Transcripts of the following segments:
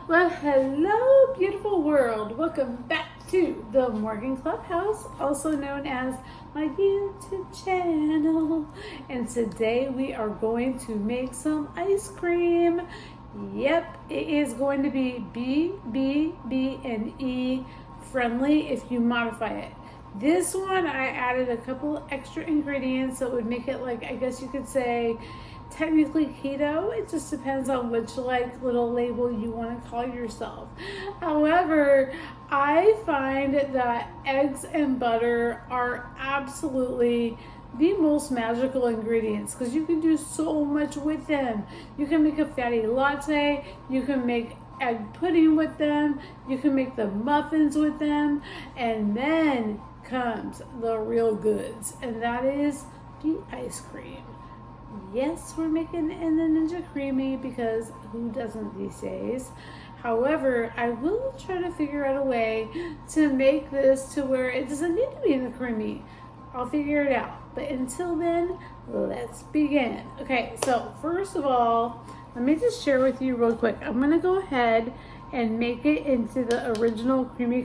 Well, hello, beautiful world. Welcome back to the Morgan Clubhouse, also known as my YouTube channel. And today we are going to make some ice cream. Yep, it is going to be B, and E friendly if you modify it. This one, I added a couple extra ingredients that would make it like, I guess you could say, technically keto. It just depends on which like little label you want to call yourself. However, I find that eggs and butter are absolutely the most magical ingredients because you can do so much with them. You can make a fatty latte, you can make egg pudding with them, you can make the muffins with them, and then comes the real goods, and that is the ice cream. Yes, we're making it in the Ninja Creamy because who doesn't these days? However, I will try to figure out a way to make this to where it doesn't need to be in the creamy. I'll figure it out. But until then, let's begin. Okay, so first of all, let me just share with you real quick. I'm going to go ahead and make it into the original creamy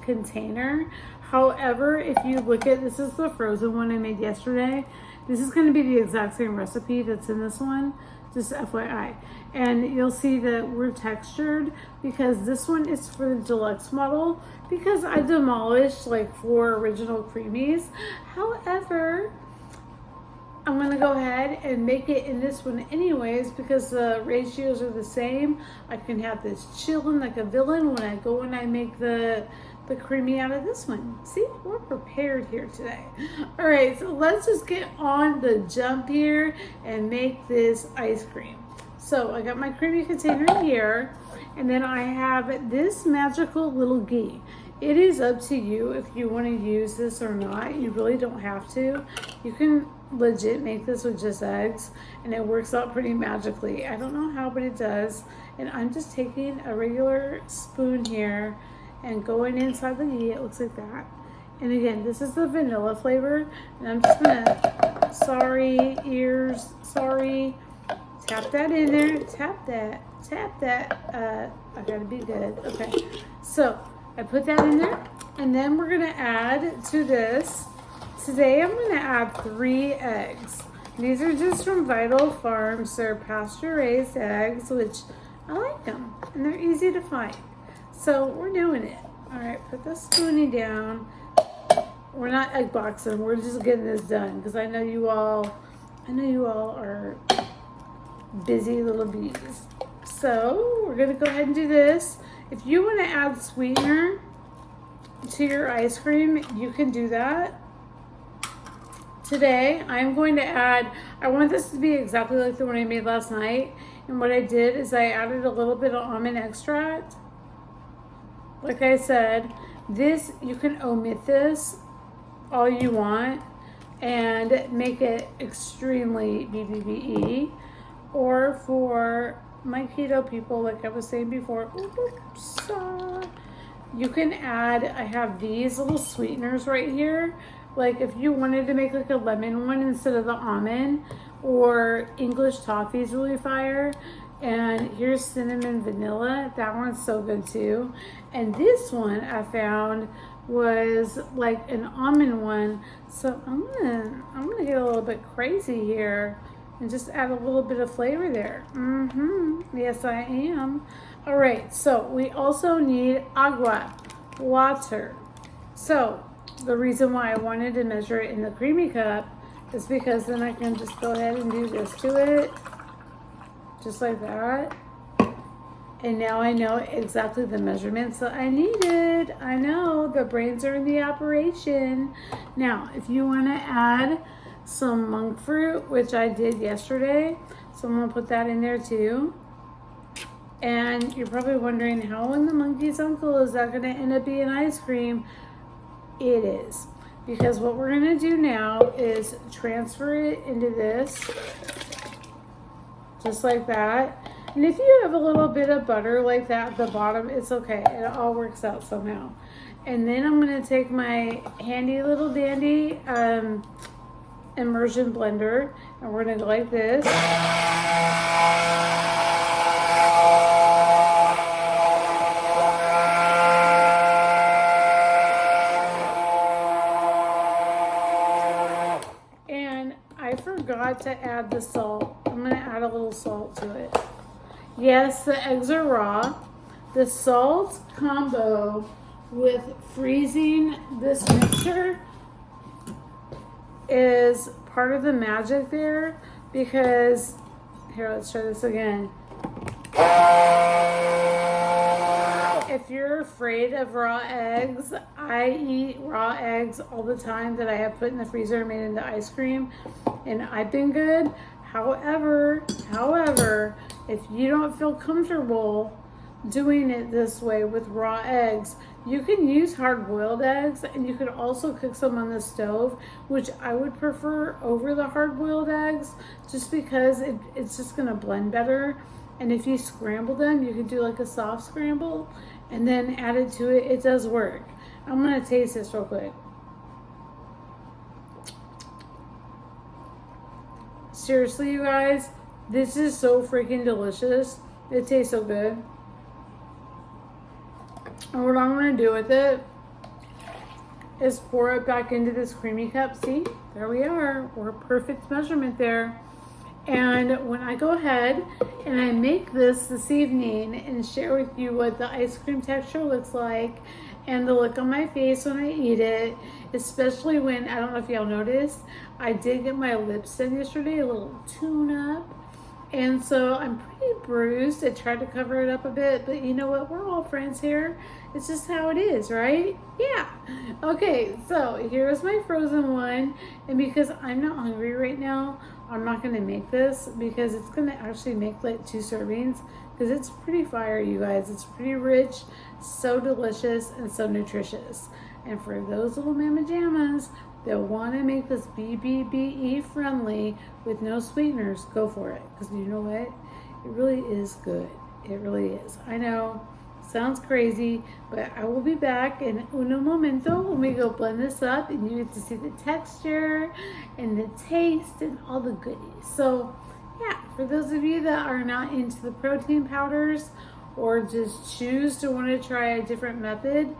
container. However, if you look at, this is the frozen one I made yesterday. This is going to be the exact same recipe that's in this one, just FYI. And you'll see that we're textured because this one is for the deluxe model because I demolished like 4 original creamies. However, I'm going to go ahead and make it in this one anyways because the ratios are the same. I can have this chilling like a villain when I go and I make the creamy out of this one. See, we're prepared here today. All right, so let's just get on the jump here and make this ice cream. So I got my creamy container here, and then I have this magical little ghee. It is up to you if you want to use this or not. You really don't have to. You can legit make this with just eggs, and it works out pretty magically. I don't know how, but it does. And I'm just taking a regular spoon here and going inside the ghee. It looks like that. And again, this is the vanilla flavor, and I'm just gonna, sorry ears, sorry, tap that in there, tap that, I gotta be good. Okay, so I put that in there, and then we're gonna add to this. Today I'm gonna add 3 eggs. These are just from Vital Farms. They're pasture raised eggs, which I like them, and they're easy to find. So we're doing it. All right, put the spoonie down. We're not egg boxing. We're just getting this done because I know you all are busy little bees. So we're gonna go ahead and do this. If you want to add sweetener to your ice cream, you can do that. Today I'm going to add, I want this to be exactly like the one I made last night. And what I did is I added a little bit of almond extract. Like I said, this, you can omit this all you want and make it extremely BBBE. Or for my keto people, like I was saying before, you can add, I have these little sweeteners right here. Like if you wanted to make like a lemon one instead of the almond, or English toffee is really fire. And here's cinnamon vanilla. That one's so good too. And this one I found was like an almond one. So I'm gonna get a little bit crazy here and just add a little bit of flavor there. Yes, I am. All right, so we also need agua, water. So the reason why I wanted to measure it in the creamy cup is because then I can just go ahead and do this to it. Just like that. And now I know exactly the measurements that I needed. I know, the brains are in the operation. Now, if you want to add some monk fruit, which I did yesterday, so I'm going to put that in there too. And you're probably wondering, how in the monkey's uncle is that going to end up being ice cream? It is. Because what we're going to do now is transfer it into this. Just like that. And if you have a little bit of butter like that at the bottom, it's okay. It all works out somehow. And then I'm going to take my handy little dandy immersion blender, and we're going to go like this. forgot to add the salt. I'm going to add a little salt to it. Yes, the eggs are raw. The salt combo with freezing this mixture is part of the magic there, because, here, let's try this again. If you're afraid of raw eggs, I eat raw eggs all the time that I have put in the freezer and made into ice cream, and I've been good. However, if you don't feel comfortable doing it this way with raw eggs, you can use hard-boiled eggs, and you could also cook some on the stove, which I would prefer over the hard-boiled eggs, just because it's just going to blend better. And if you scramble them, you can do like a soft scramble and then add it to it. It does work. I'm going to taste this real quick. Seriously, you guys, this is so freaking delicious. It tastes so good. And what I'm going to do with it is pour it back into this creamy cup. See, there we are. We're perfect measurement there. And when I go ahead and I make this evening and share with you what the ice cream texture looks like and the look on my face when I eat it, especially when, I don't know if y'all noticed, I did get my lips done yesterday, a little tune up. And so I'm pretty bruised. I tried to cover it up a bit, but you know what? We're all friends here. It's just how it is, right? Yeah. Okay, so here's my frozen one. And because I'm not hungry right now, I'm not going to make this, because it's going to actually make like 2 servings, because it's pretty fire, you guys. It's pretty rich, so delicious, and so nutritious. And for those little mama jammas that want to make this BBBE friendly with no sweeteners, go for it. Because you know what? It really is good. It really is. I know, sounds crazy, but I will be back in uno momento when we go blend this up, and you get to see the texture and the taste and all the goodies. So yeah, for those of you that are not into the protein powders or just choose to want to try a different method,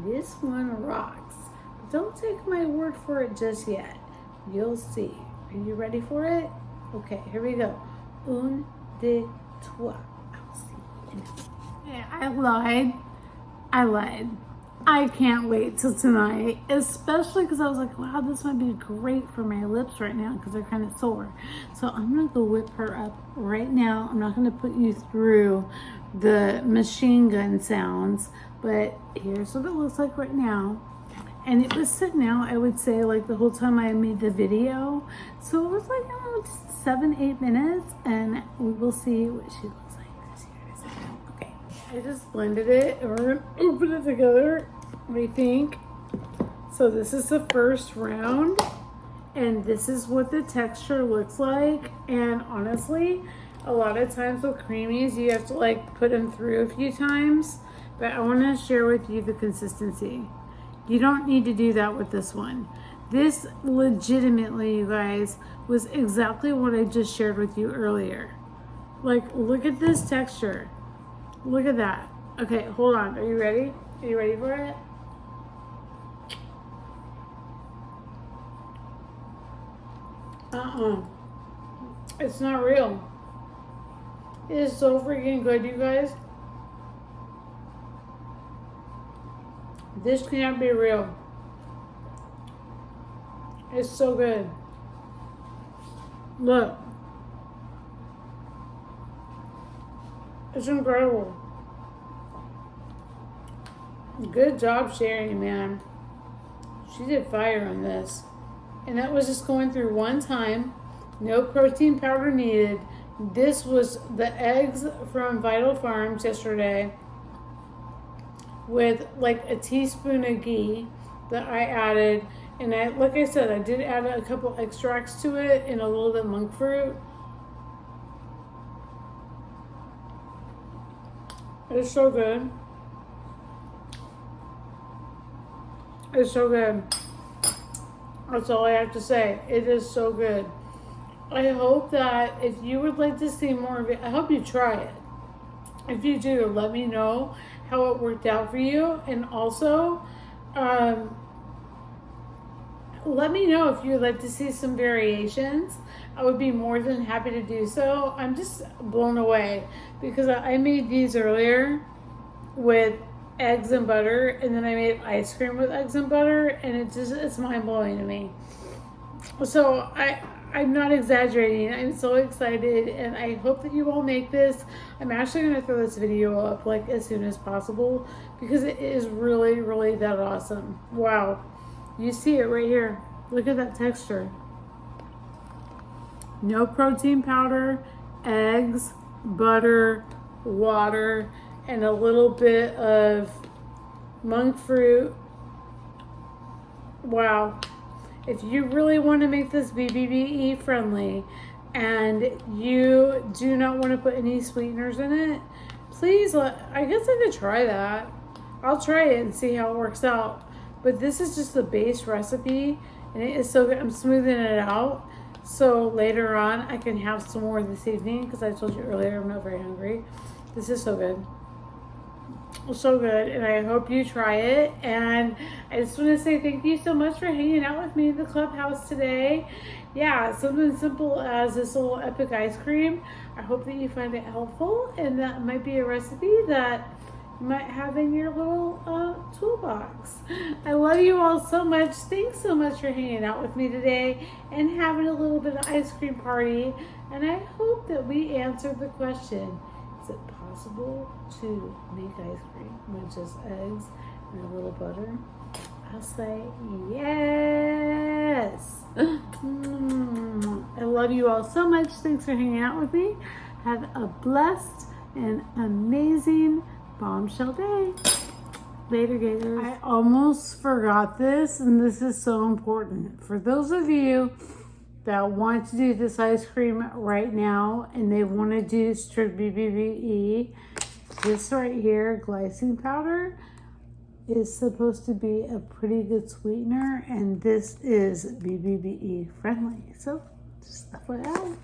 this one rocks. But don't take my word for it just yet. You'll see. Are you ready for it? Okay, here we go. Un, deux, trois. I'll see you. Yeah, I lied. I can't wait till tonight, especially because I was like, wow, this might be great for my lips right now because they're kind of sore. So I'm going to go whip her up right now. I'm not going to put you through the machine gun sounds, but here's what it looks like right now. And it was sitting out, I would say, like the whole time I made the video. So it was like, I don't know, 7-8 minutes, and we will see what she looks like. Okay, I just blended it, and we're gonna put it together. What do you think? So this is the first round, and this is what the texture looks like. And honestly, a lot of times with creamies, you have to like put them through a few times, but I want to share with you the consistency. You don't need to do that with this one. This legitimately, you guys, was exactly what I just shared with you earlier. Like, look at this texture. Look at that. Okay, hold on. Are you ready? Are you ready for it? It's not real. It is so freaking good, you guys. This can't be real. It's so good. Look. It's incredible. Good job sharing, man. She did fire on this. And that was just going through one time. No protein powder needed. This was the eggs from Vital Farms yesterday with like a teaspoon of ghee that I added. And like I said, I did add a couple extracts to it and a little bit of monk fruit. It's so good. It's so good. That's all I have to say. It is so good. I hope that if you would like to see more of it, I hope you try it. If you do, let me know how it worked out for you. And also, let me know if you'd like to see some variations. I would be more than happy to do so. I'm just blown away because I made these earlier with eggs and butter, and then I made ice cream with eggs and butter, and it's mind-blowing to me. So I'm not exaggerating. I'm so excited, and I hope that you all make this. I'm actually going to throw this video up like as soon as possible because it is really, really that awesome. Wow. You see it right here. Look at that texture. No protein powder, eggs, butter, water, and a little bit of monk fruit. Wow. If you really want to make this BBBE friendly and you do not want to put any sweeteners in it, please, I guess I could try that. I'll try it and see how it works out. But this is just the base recipe, and it is so good. I'm smoothing it out so later on I can have some more this evening because I told you earlier I'm not very hungry. This is so good. So good, and I hope you try it. And I just want to say thank you so much for hanging out with me in the clubhouse today. Yeah, something simple as this little epic ice cream. I hope that you find it helpful, and that might be a recipe that you might have in your little toolbox. I love you all so much. Thanks so much for hanging out with me today and having a little bit of ice cream party. And I hope that we answered the question, is it possible to make ice cream with just eggs and a little butter? I'll say yes. I love you all so much. Thanks for hanging out with me. Have a blessed and amazing bombshell day. Later, gators. I almost forgot this, and this is so important. For those of you that want to do this ice cream right now and they want to do strict BBBE, this right here, glycine powder, is supposed to be a pretty good sweetener, and this is BBBE friendly. So just FYI.